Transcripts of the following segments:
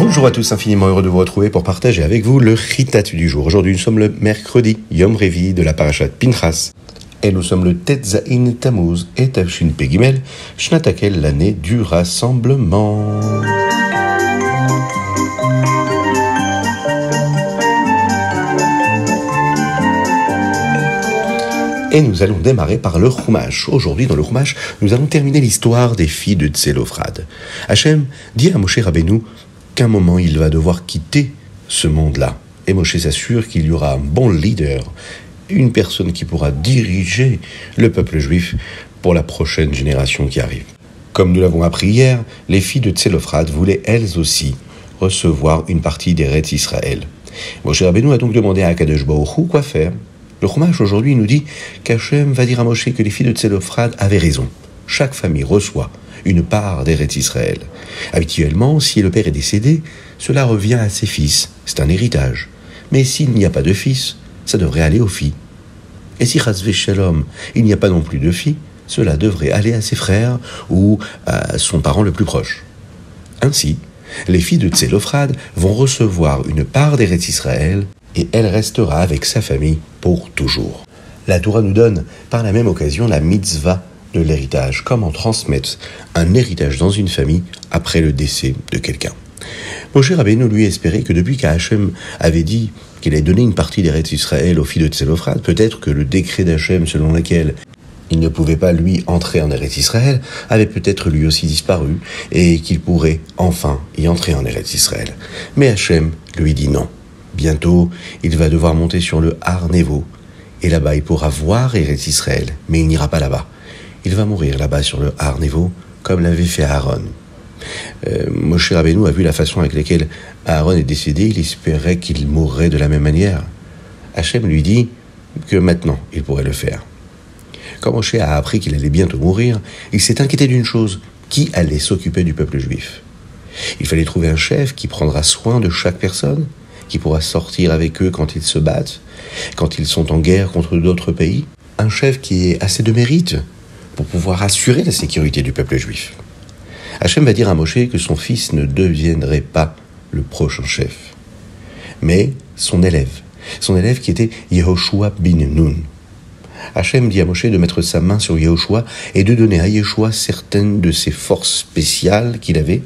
Bonjour à tous, infiniment heureux de vous retrouver pour partager avec vous le Chitat du jour. Aujourd'hui, nous sommes le mercredi, Yom Revi de la parashat Pinchas. Et nous sommes le Tetzain Tammuz et Tavshin Pegimel, Shnatakel, l'année du rassemblement. Et nous allons démarrer par le Chumash. Aujourd'hui, dans le Chumash, nous allons terminer l'histoire des filles de Tzelophrad. Hachem dit à Moshe Rabbeinu qu'un moment, il va devoir quitter ce monde-là. Et Moshe s'assure qu'il y aura un bon leader, une personne qui pourra diriger le peuple juif pour la prochaine génération qui arrive. Comme nous l'avons appris hier, les filles de Tzelophrad voulaient elles aussi recevoir une partie des Eretz Israël. Moshe Rabbeinu a donc demandé à Akadosh Baruch Hu quoi faire. Le Chumash aujourd'hui nous dit qu'Hachem va dire à Moshe que les filles de Tzelophrad avaient raison. Chaque famille reçoit une part d'Eretz Israël. Habituellement, si le père est décédé, cela revient à ses fils. C'est un héritage. Mais s'il n'y a pas de fils, ça devrait aller aux filles. Et si Chas v'Shalom, il n'y a pas non plus de filles, cela devrait aller à ses frères ou à son parent le plus proche. Ainsi, les filles de Tzelophrad vont recevoir une part d'Eretz Israël et elle restera avec sa famille pour toujours. La Torah nous donne par la même occasion la mitzvah de l'héritage, comment transmettre un héritage dans une famille après le décès de quelqu'un. Moshe Rabbeinu lui espérait que depuis qu'Hachem avait dit qu'il allait donner une partie d'Eretz Israël aux filles de Tzelophrad, peut-être que le décret d'Hachem selon lequel il ne pouvait pas lui entrer en Eretz Israël avait peut-être lui aussi disparu et qu'il pourrait enfin y entrer en Eretz Israël. Mais Hachem lui dit non. Bientôt, il va devoir monter sur le Har Nevo et là-bas il pourra voir Eretz Israël, mais il n'ira pas là-bas. Il va mourir là-bas sur le Har Nevo comme l'avait fait Aaron. Moshe Rabbeinu a vu la façon avec laquelle Aaron est décédé, il espérait qu'il mourrait de la même manière. Hachem lui dit que maintenant il pourrait le faire. Quand Moshe a appris qu'il allait bientôt mourir, il s'est inquiété d'une chose, qui allait s'occuper du peuple juif. Il fallait trouver un chef qui prendra soin de chaque personne, qui pourra sortir avec eux quand ils se battent, quand ils sont en guerre contre d'autres pays. Un chef qui ait assez de mérite pour pouvoir assurer la sécurité du peuple juif. Hachem va dire à Moshe que son fils ne deviendrait pas le prochain chef, mais son élève qui était Yehoshua bin Nun. Hachem dit à Moshe de mettre sa main sur Yehoshua et de donner à Yehoshua certaines de ses forces spéciales qu'il avait,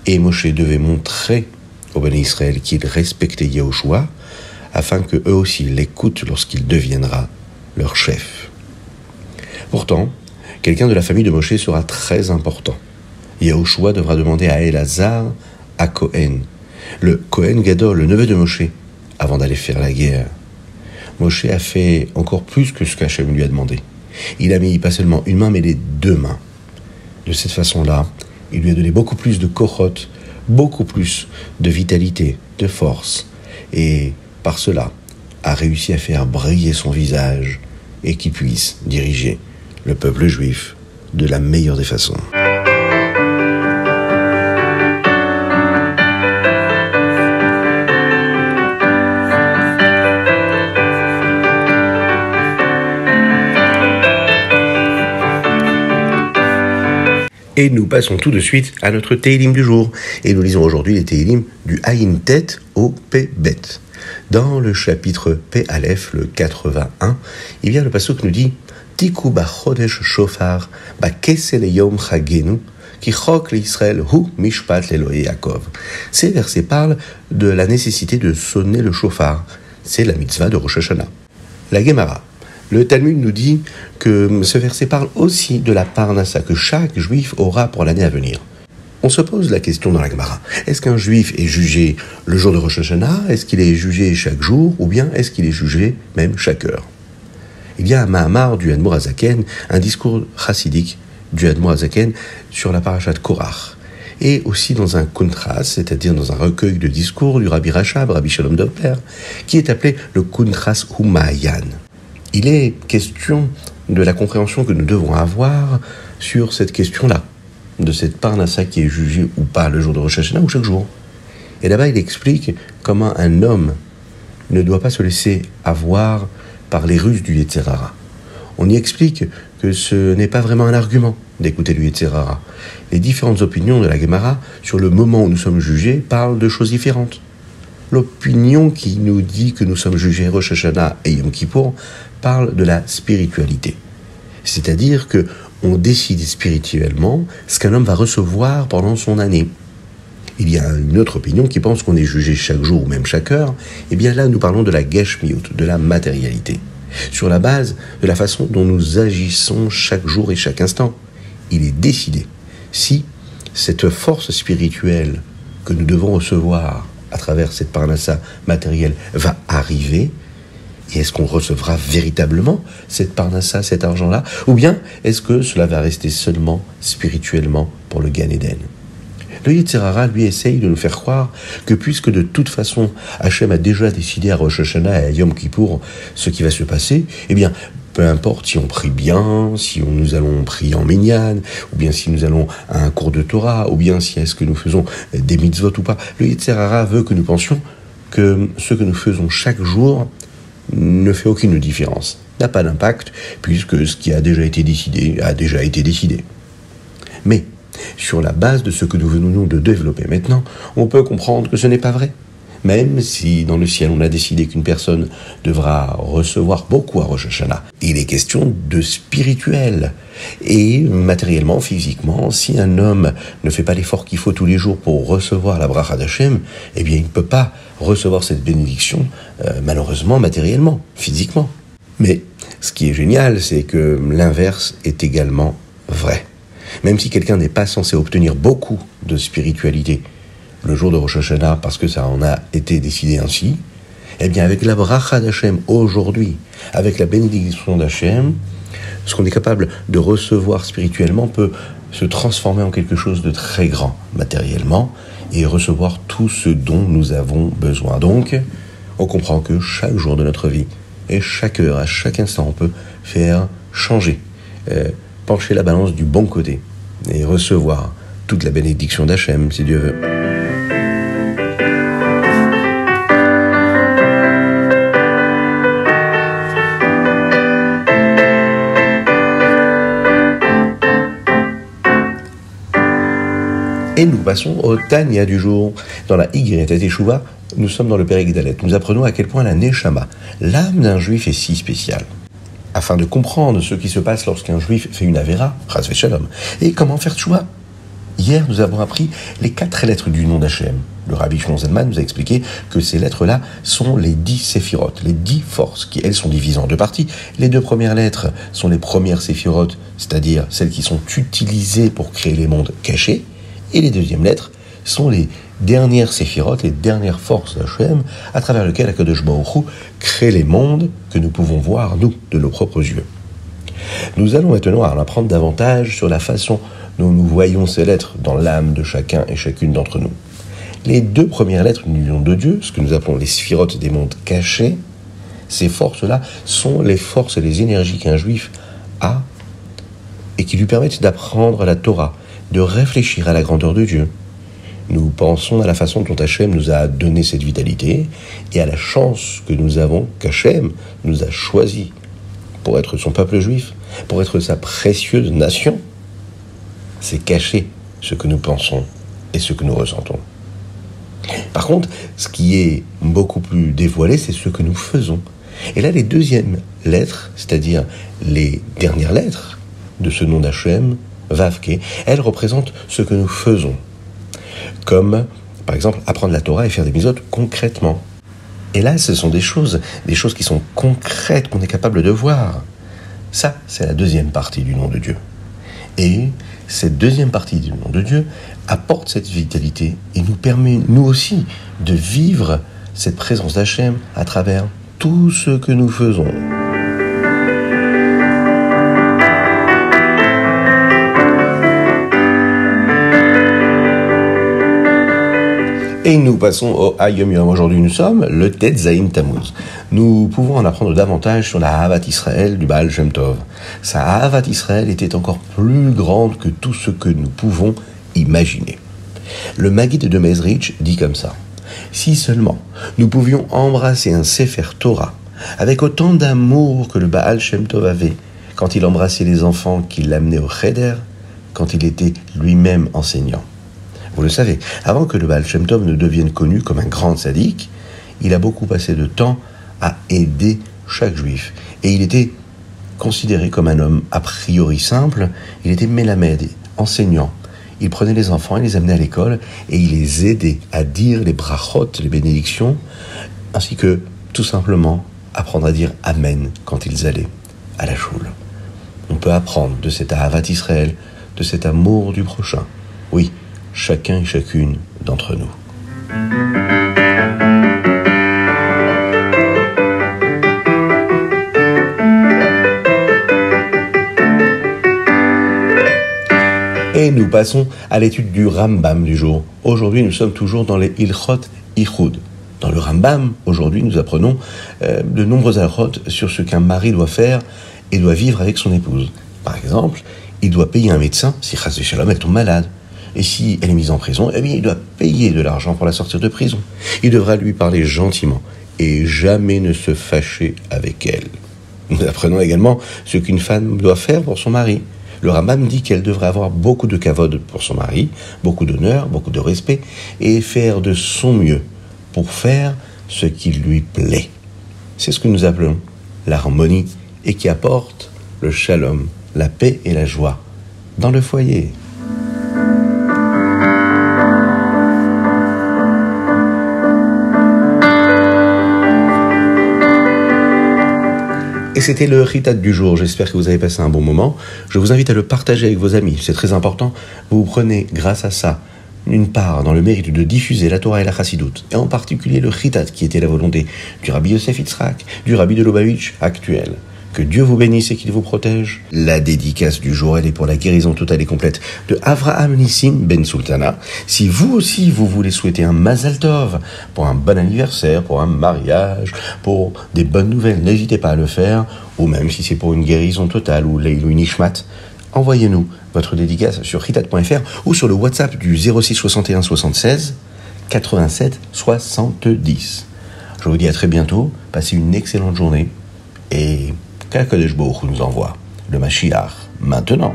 et Moshe devait montrer au Béné Israël qu'il respectait Yehoshua, afin que eux aussi l'écoutent lorsqu'il deviendra leur chef. Pourtant, quelqu'un de la famille de Moshe sera très important. Yehoshua devra demander à Elazar, à Cohen, le Cohen Gadol, le neveu de Moshe, avant d'aller faire la guerre. Moshe a fait encore plus que ce qu'Hachem lui a demandé. Il a mis pas seulement une main, mais les deux mains. De cette façon-là, il lui a donné beaucoup plus de kochot, beaucoup plus de vitalité, de force, et par cela a réussi à faire briller son visage et qu'il puisse diriger le peuple juif de la meilleure des façons. Et nous passons tout de suite à notre Téhilim du jour. Et nous lisons aujourd'hui les Téhilim du Ayin Tet au P Bet. Dans le chapitre P Aleph, le 81, il y a le pasuk nous dit Tiku bachodesh shofar bakesel yom chagenu ki chok l'Israël hu mishpat l'Elohe Yaakov. Ces versets parlent de la nécessité de sonner le shofar. C'est la mitzvah de Rosh Hashanah. La Gemara. Le Talmud nous dit que ce verset parle aussi de la parnassa que chaque juif aura pour l'année à venir. On se pose la question dans la Gemara. Est-ce qu'un juif est jugé le jour de Rosh Hashanah? Est-ce qu'il est jugé chaque jour? Ou bien est-ce qu'il est jugé même chaque heure? Il y a un Mahamar du Admor Hazaken, un discours chassidique du Admor Hazaken sur la parashat Korach. Et aussi dans un Kuntras, c'est-à-dire dans un recueil de discours du Rabbi Rachab, Rabbi Shalom Doper, qui est appelé le Kuntras Humayan. Il est question de la compréhension que nous devons avoir sur cette question-là, de cette parnassa qui est jugée ou pas le jour de Rosh Hashanah ou chaque jour. Et là-bas, il explique comment un homme ne doit pas se laisser avoir par les ruses du Yetzer Hara. On y explique que ce n'est pas vraiment un argument, d'écouter le Yetzer Hara. Les différentes opinions de la Gemara sur le moment où nous sommes jugés parlent de choses différentes. L'opinion qui nous dit que nous sommes jugés Rosh Hashanah et Yom Kippour parle de la spiritualité. C'est-à-dire que on décide spirituellement ce qu'un homme va recevoir pendant son année. Il y a une autre opinion qui pense qu'on est jugé chaque jour ou même chaque heure. Eh bien là, nous parlons de la Geshmiut, de la matérialité, sur la base de la façon dont nous agissons chaque jour et chaque instant. Il est décidé, si cette force spirituelle que nous devons recevoir à travers cette parnassa matérielle va arriver, et est-ce qu'on recevra véritablement cette parnassa, cet argent-là, ou bien est-ce que cela va rester seulement spirituellement pour le Gan Eden? Le Yetzer Hara, lui, essaye de nous faire croire que puisque de toute façon Hachem a déjà décidé à Rosh Hashanah et à Yom Kippour ce qui va se passer, eh bien, peu importe si on prie bien, si nous allons prier en minyan, ou bien si nous allons à un cours de Torah, ou bien si est-ce que nous faisons des mitzvot ou pas, le Yetzer Hara veut que nous pensions que ce que nous faisons chaque jour ne fait aucune différence, n'a pas d'impact, puisque ce qui a déjà été décidé a déjà été décidé. Mais, sur la base de ce que nous venons de développer maintenant, on peut comprendre que ce n'est pas vrai. Même si dans le ciel on a décidé qu'une personne devra recevoir beaucoup à Rosh Hashanah, il est question de spirituel. Et matériellement, physiquement, si un homme ne fait pas l'effort qu'il faut tous les jours pour recevoir la bracha d'Hachem, eh bien il ne peut pas recevoir cette bénédiction, malheureusement, matériellement, physiquement. Mais ce qui est génial, c'est que l'inverse est également vrai. Même si quelqu'un n'est pas censé obtenir beaucoup de spiritualité le jour de Rosh Hashanah, parce que ça en a été décidé ainsi, eh bien avec la bracha d'Hachem aujourd'hui, avec la bénédiction d'Hachem, ce qu'on est capable de recevoir spirituellement peut se transformer en quelque chose de très grand matériellement et recevoir tout ce dont nous avons besoin. Donc, on comprend que chaque jour de notre vie et chaque heure, à chaque instant, on peut faire changer, pencher la balance du bon côté et recevoir toute la bénédiction d'Hachem, si Dieu veut. Et nous passons au Tanya du jour. Dans la Y Teshuva, nous sommes dans le Pérek Dalet. Nous apprenons à quel point la Neshama, l'âme d'un juif, est si spéciale. Afin de comprendre ce qui se passe lorsqu'un juif fait une avéra, Chas v'Shalom, et comment faire tchouva. Hier, nous avons appris les 4 lettres du nom d'Hachem. Le Rabbi Shimon Zalman nous a expliqué que ces lettres-là sont les 10 séphirotes, les 10 forces, qui elles sont divisées en 2 parties. Les 2 premières lettres sont les premières séphirotes, c'est-à-dire celles qui sont utilisées pour créer les mondes cachés. Et les 2e lettres sont les dernières séphirotes, les dernières forces d'Hachem, à travers lesquelles Akadosh Baruch Hu crée les mondes que nous pouvons voir, nous, de nos propres yeux. Nous allons maintenant en apprendre davantage sur la façon dont nous voyons ces lettres dans l'âme de chacun et chacune d'entre nous. Les 2 premières lettres du nom de Dieu, ce que nous appelons les sphirotes des mondes cachés, ces forces-là sont les forces et les énergies qu'un juif a et qui lui permettent d'apprendre la Torah, de réfléchir à la grandeur de Dieu. Nous pensons à la façon dont Hachem nous a donné cette vitalité et à la chance que nous avons qu'Hachem nous a choisis pour être son peuple juif, pour être sa précieuse nation. C'est cacher ce que nous pensons et ce que nous ressentons. Par contre, ce qui est beaucoup plus dévoilé, c'est ce que nous faisons. Et là, les 2e lettres, c'est-à-dire les dernières lettres de ce nom d'Hachem, Vavke, elles représentent ce que nous faisons. Comme, par exemple, apprendre la Torah et faire des mitzvot concrètement. Et là, ce sont des choses qui sont concrètes, qu'on est capable de voir. Ça, c'est la 2e partie du nom de Dieu. Et cette 2e partie du nom de Dieu apporte cette vitalité et nous permet, nous aussi, de vivre cette présence d'Hachem à travers tout ce que nous faisons. Et nous passons au Hayom Yom. Aujourd'hui, nous sommes le Tet Zayin Tammuz. Nous pouvons en apprendre davantage sur la Ahavat Israël du Baal Shem Tov. Sa Ahavat Israël était encore plus grande que tout ce que nous pouvons imaginer. Le Maggid de Mezrich dit comme ça: si seulement nous pouvions embrasser un Sefer Torah avec autant d'amour que le Baal Shem Tov avait quand il embrassait les enfants qui l'amenaient au Cheder, quand il était lui-même enseignant. Vous le savez, avant que le Baal Shem Tov ne devienne connu comme un grand tzaddik, il a beaucoup passé de temps à aider chaque juif. Et il était considéré comme un homme a priori simple. Il était mélamed, enseignant. Il prenait les enfants, il les amenait à l'école et il les aidait à dire les brachot, les bénédictions, ainsi que tout simplement apprendre à dire Amen quand ils allaient à la choule. On peut apprendre de cet Ahavat Israël, de cet amour du prochain. Oui, chacun et chacune d'entre nous. Et nous passons à l'étude du Rambam du jour. Aujourd'hui, nous sommes toujours dans les Ilchot Ichud. Dans le Rambam, aujourd'hui, nous apprenons de nombreux halachot sur ce qu'un mari doit faire et doit vivre avec son épouse. Par exemple, il doit payer un médecin si chas v'shalom elle tombe malade. Et si elle est mise en prison, eh bien, il doit payer de l'argent pour la sortir de prison. Il devra lui parler gentiment et jamais ne se fâcher avec elle. Nous apprenons également ce qu'une femme doit faire pour son mari. Le Rambam dit qu'elle devrait avoir beaucoup de kavod pour son mari, beaucoup d'honneur, beaucoup de respect, et faire de son mieux pour faire ce qui lui plaît. C'est ce que nous appelons l'harmonie et qui apporte le shalom, la paix et la joie dans le foyer. Et c'était le Ritat du jour. J'espère que vous avez passé un bon moment. Je vous invite à le partager avec vos amis. C'est très important. Vous prenez, grâce à ça, une part dans le mérite de diffuser la Torah et la Chassidoute, et en particulier le Ritat, qui était la volonté du Rabbi Yosef Yitzhak, du Rabbi de Lubavitch actuel. Que Dieu vous bénisse et qu'il vous protège. La dédicace du jour, elle est pour la guérison totale et complète de Avraham Nissim Ben Sultana. Si vous aussi, vous voulez souhaiter un Mazal Tov pour un bon anniversaire, pour un mariage, pour des bonnes nouvelles, n'hésitez pas à le faire. Ou même si c'est pour une guérison totale ou Leilou Nishmat, envoyez-nous votre dédicace sur ritat.fr ou sur le WhatsApp du 06 61 76 87 70. Je vous dis à très bientôt. Passez une excellente journée et qu'Akadosh Baruch Hu nous envoie le Mashiach maintenant.